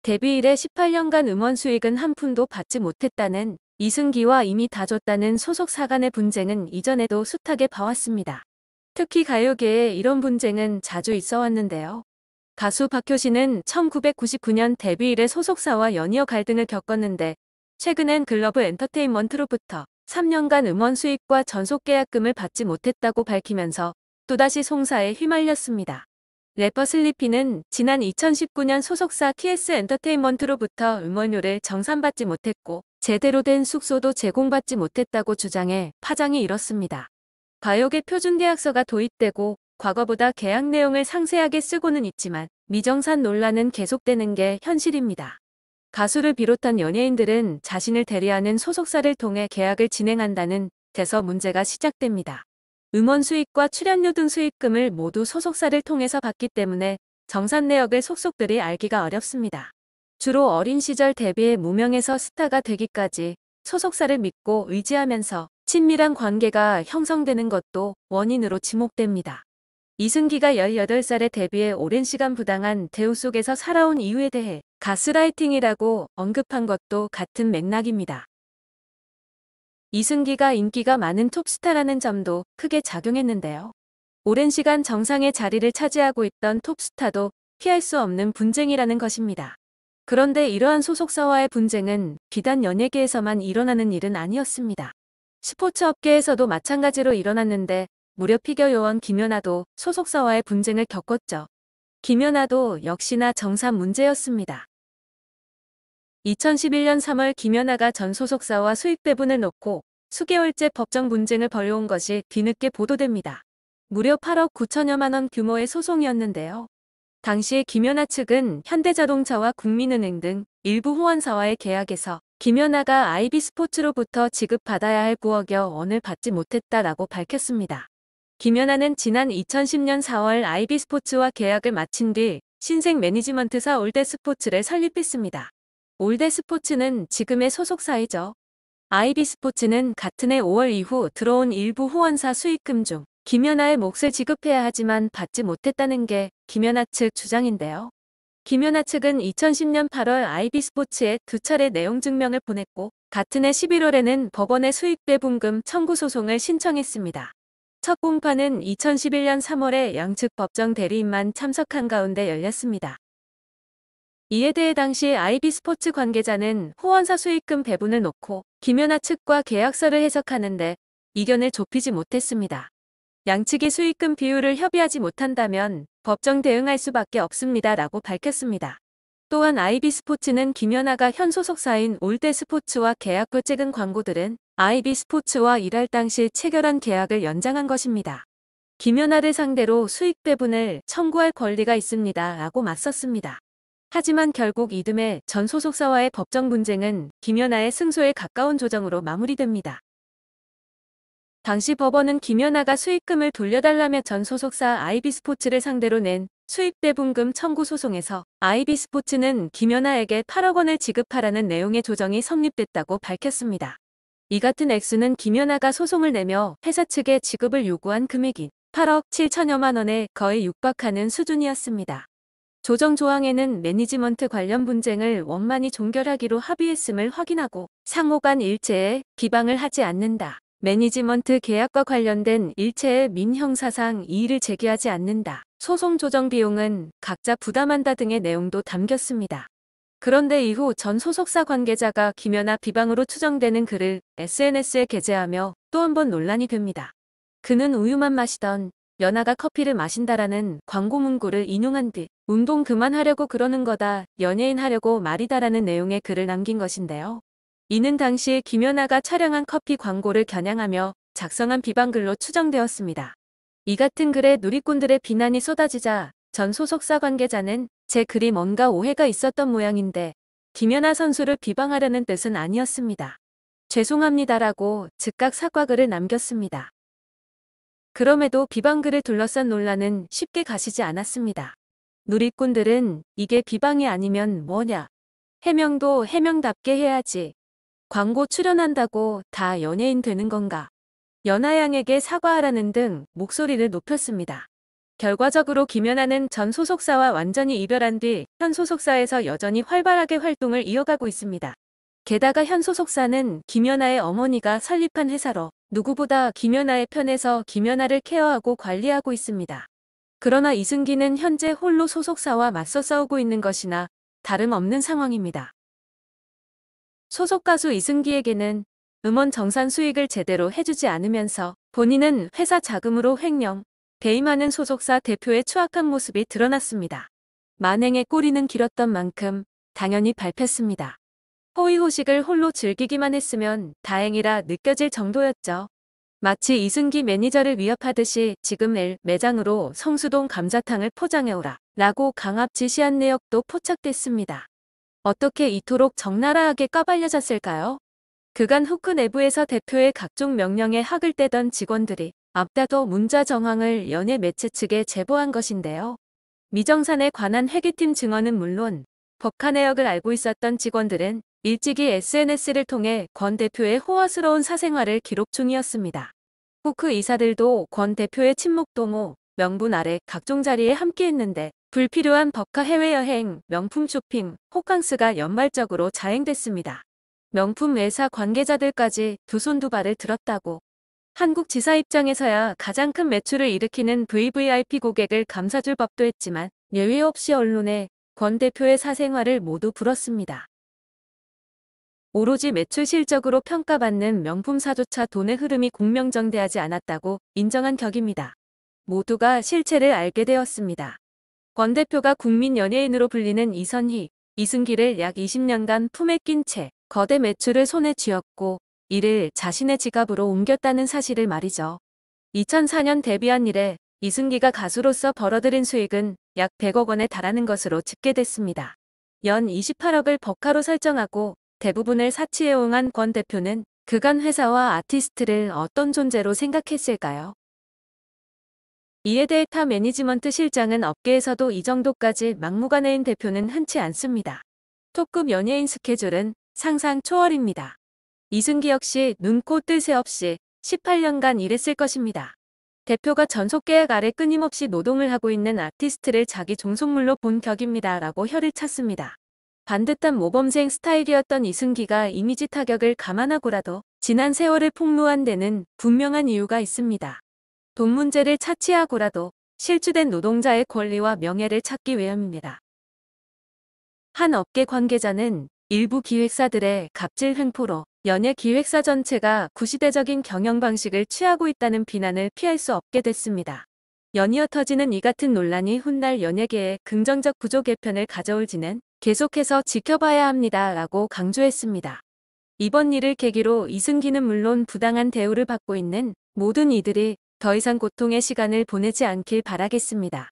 데뷔 이래 18년간 음원 수익은 한 푼도 받지 못했다는 이승기와 이미 다 줬다는 소속사 간의 분쟁은 이전에도 숱하게 봐왔습니다. 특히 가요계에 이런 분쟁은 자주 있어 왔는데요. 가수 박효신은 1999년 데뷔 이래 소속사와 연이어 갈등을 겪었는데 최근엔 글러브 엔터테인먼트로부터 3년간 음원 수익과 전속 계약금을 받지 못했다고 밝히면서 또다시 송사에 휘말렸습니다. 래퍼 슬리피는 지난 2019년 소속사 TS 엔터테인먼트로부터 음원료를 정산받지 못했고 제대로 된 숙소도 제공받지 못했다고 주장해 파장이 일었습니다. 가요계 표준계약서가 도입되고 과거보다 계약 내용을 상세하게 쓰고는 있지만 미정산 논란은 계속되는 게 현실입니다. 가수를 비롯한 연예인들은 자신을 대리하는 소속사를 통해 계약을 진행한다는 데서 문제가 시작됩니다. 음원 수익과 출연료 등 수익금을 모두 소속사를 통해서 받기 때문에 정산 내역을 속속들이 알기가 어렵습니다. 주로 어린 시절 데뷔해 무명에서 스타가 되기까지 소속사를 믿고 의지하면서 친밀한 관계가 형성되는 것도 원인으로 지목됩니다. 이승기가 18살에 데뷔해 오랜 시간 부당한 대우 속에서 살아온 이유에 대해 가스라이팅이라고 언급한 것도 같은 맥락입니다. 이승기가 인기가 많은 톱스타라는 점도 크게 작용했는데요. 오랜 시간 정상의 자리를 차지하고 있던 톱스타도 피할 수 없는 분쟁이라는 것입니다. 그런데 이러한 소속사와의 분쟁은 비단 연예계에서만 일어나는 일은 아니었습니다. 스포츠 업계에서도 마찬가지로 일어났는데 무려 피겨 요원 김연아도 소속사와의 분쟁을 겪었죠. 김연아도 역시나 정산 문제였습니다. 2011년 3월 김연아가 전 소속사와 수익 배분을 놓고 수개월째 법정 분쟁을 벌여온 것이 뒤늦게 보도됩니다. 무려 8억 9천여만 원 규모의 소송이었는데요. 당시 김연아 측은 현대자동차와 국민은행 등 일부 후원사와의 계약에서 김연아가 아이비스포츠로부터 지급받아야 할 9억여 원을 받지 못했다라고 밝혔습니다. 김연아는 지난 2010년 4월 아이비스포츠와 계약을 마친 뒤 신생 매니지먼트사 올드스포츠를 설립했습니다. 올드스포츠는 지금의 소속사이죠. 아이비스포츠는 같은 해 5월 이후 들어온 일부 후원사 수익금 중 김연아의 몫을 지급해야 하지만 받지 못했다는 게 김연아 측 주장인데요. 김연아 측은 2010년 8월 아이비스포츠에 2차례 내용 증명을 보냈고 같은 해 11월에는 법원에 수익 배분금 청구 소송을 신청했습니다. 첫 공판은 2011년 3월에 양측 법정 대리인만 참석한 가운데 열렸습니다. 이에 대해 당시 아이비스포츠 관계자는 후원사 수익금 배분을 놓고 김연아 측과 계약서를 해석하는데 이견을 좁히지 못했습니다. 양측이 수익금 비율을 협의하지 못한다면 법정 대응할 수밖에 없습니다. 라고 밝혔습니다. 또한 아이비스포츠는 김연아가 현 소속사인 올드스포츠와 계약 후 찍은 광고들은 아이비스포츠와 일할 당시 체결한 계약을 연장한 것입니다. 김연아를 상대로 수익 배분을 청구할 권리가 있습니다. 라고 맞섰습니다. 하지만 결국 이듬해 전 소속사와의 법정 분쟁은 김연아의 승소에 가까운 조정으로 마무리됩니다. 당시 법원은 김연아가 수익금을 돌려달라며 전 소속사 아이비스포츠를 상대로 낸 수익배분금 청구 소송에서 아이비스포츠는 김연아에게 8억 원을 지급하라는 내용의 조정이 성립됐다고 밝혔습니다. 이 같은 액수는 김연아가 소송을 내며 회사 측에 지급을 요구한 금액인 8억 7천여만 원에 거의 육박하는 수준이었습니다. 조정 조항에는 매니지먼트 관련 분쟁을 원만히 종결하기로 합의했음을 확인하고 상호 간 일체에 비방을 하지 않는다. 매니지먼트 계약과 관련된 일체의 민형사상 이의를 제기하지 않는다. 소송 조정 비용은 각자 부담한다 등의 내용도 담겼습니다. 그런데 이후 전 소속사 관계자가 김연아 비방으로 추정되는 글을 SNS에 게재하며 또 한 번 논란이 됩니다. 그는 우유만 마시던 연아가 커피를 마신다라는 광고 문구를 인용한 뒤 운동 그만하려고 그러는 거다, 연예인 하려고 말이다라는 내용의 글을 남긴 것인데요. 이는 당시 김연아가 촬영한 커피 광고를 겨냥하며 작성한 비방글로 추정되었습니다. 이 같은 글에 누리꾼들의 비난이 쏟아지자 전 소속사 관계자는 제 글이 뭔가 오해가 있었던 모양인데 김연아 선수를 비방하려는 뜻은 아니었습니다. 죄송합니다라고 즉각 사과글을 남겼습니다. 그럼에도 비방글을 둘러싼 논란은 쉽게 가시지 않았습니다. 누리꾼들은 이게 비방이 아니면 뭐냐. 해명도 해명답게 해야지. 광고 출연한다고 다 연예인 되는 건가. 연하 양에게 사과하라는 등 목소리를 높였습니다. 결과적으로 김연아는 전 소속사와 완전히 이별한 뒤 현 소속사에서 여전히 활발하게 활동을 이어가고 있습니다. 게다가 현 소속사는 김연아의 어머니가 설립한 회사로 누구보다 김연아의 편에서 김연아를 케어하고 관리하고 있습니다. 그러나 이승기는 현재 홀로 소속사와 맞서 싸우고 있는 것이나 다름없는 상황입니다. 소속 가수 이승기에게는 음원 정산 수익을 제대로 해주지 않으면서 본인은 회사 자금으로 횡령, 배임하는 소속사 대표의 추악한 모습이 드러났습니다. 만행의 꼬리는 길었던 만큼 당연히 밟혔습니다. 호의호식을 홀로 즐기기만 했으면 다행이라 느껴질 정도였죠. 마치 이승기 매니저를 위협하듯이 지금 낼 매장으로 성수동 감자탕을 포장해오라 라고 강압 지시한 내역도 포착됐습니다. 어떻게 이토록 적나라하게 까발려졌을까요? 그간 후크 내부에서 대표의 각종 명령에 학을 떼던 직원들이 앞다퉈 문자 정황을 연예 매체 측에 제보한 것인데요. 미정산에 관한 회계팀 증언은 물론 법카 내역을 알고 있었던 직원들은 일찍이 SNS를 통해 권 대표의 호화스러운 사생활을 기록 중이었습니다. 후크 이사들도 권 대표의 친목 동호, 명분 아래 각종 자리에 함께했는데 불필요한 법카 해외여행, 명품 쇼핑, 호캉스가 연말적으로 자행됐습니다. 명품 회사 관계자들까지 두 손 두 발을 들었다고. 한국 지사 입장에서야 가장 큰 매출을 일으키는 VVIP 고객을 감사줄 법도 했지만 예외 없이 언론에 권 대표의 사생활을 모두 불었습니다. 오로지 매출 실적으로 평가받는 명품사조차 돈의 흐름이 공명정대하지 않았다고 인정한 격입니다. 모두가 실체를 알게 되었습니다. 권 대표가 국민 연예인으로 불리는 이선희, 이승기를 약 20년간 품에 낀 채 거대 매출을 손에 쥐었고 이를 자신의 지갑으로 옮겼다는 사실을 말이죠. 2004년 데뷔한 이래 이승기가 가수로서 벌어들인 수익은 약 100억 원에 달하는 것으로 집계됐습니다. 연 28억을 법카로 설정하고 대부분을 사치해옹한 권 대표는 그간 회사와 아티스트를 어떤 존재로 생각했을까요? 이에 대해 타 매니지먼트 실장은 업계에서도 이 정도까지 막무가내인 대표는 흔치 않습니다. 톱급 연예인 스케줄은 상상 초월입니다. 이승기 역시 눈코 뜰 새 없이 18년간 일했을 것입니다. 대표가 전속 계약 아래 끊임없이 노동을 하고 있는 아티스트를 자기 종속물로 본 격입니다. 라고 혀를 찼습니다. 반듯한 모범생 스타일이었던 이승기가 이미지 타격을 감안하고라도 지난 세월을 폭로한 데는 분명한 이유가 있습니다. 돈 문제를 차치하고라도 실추된 노동자의 권리와 명예를 찾기 위함입니다. 한 업계 관계자는 일부 기획사들의 갑질 횡포로 연예 기획사 전체가 구시대적인 경영 방식을 취하고 있다는 비난을 피할 수 없게 됐습니다. 연이어 터지는 이 같은 논란이 훗날 연예계에 긍정적 구조 개편을 가져올지는 계속해서 지켜봐야 합니다. 라고 강조했습니다. 이번 일을 계기로 이승기는 물론 부당한 대우를 받고 있는 모든 이들이 더 이상 고통의 시간을 보내지 않길 바라겠습니다.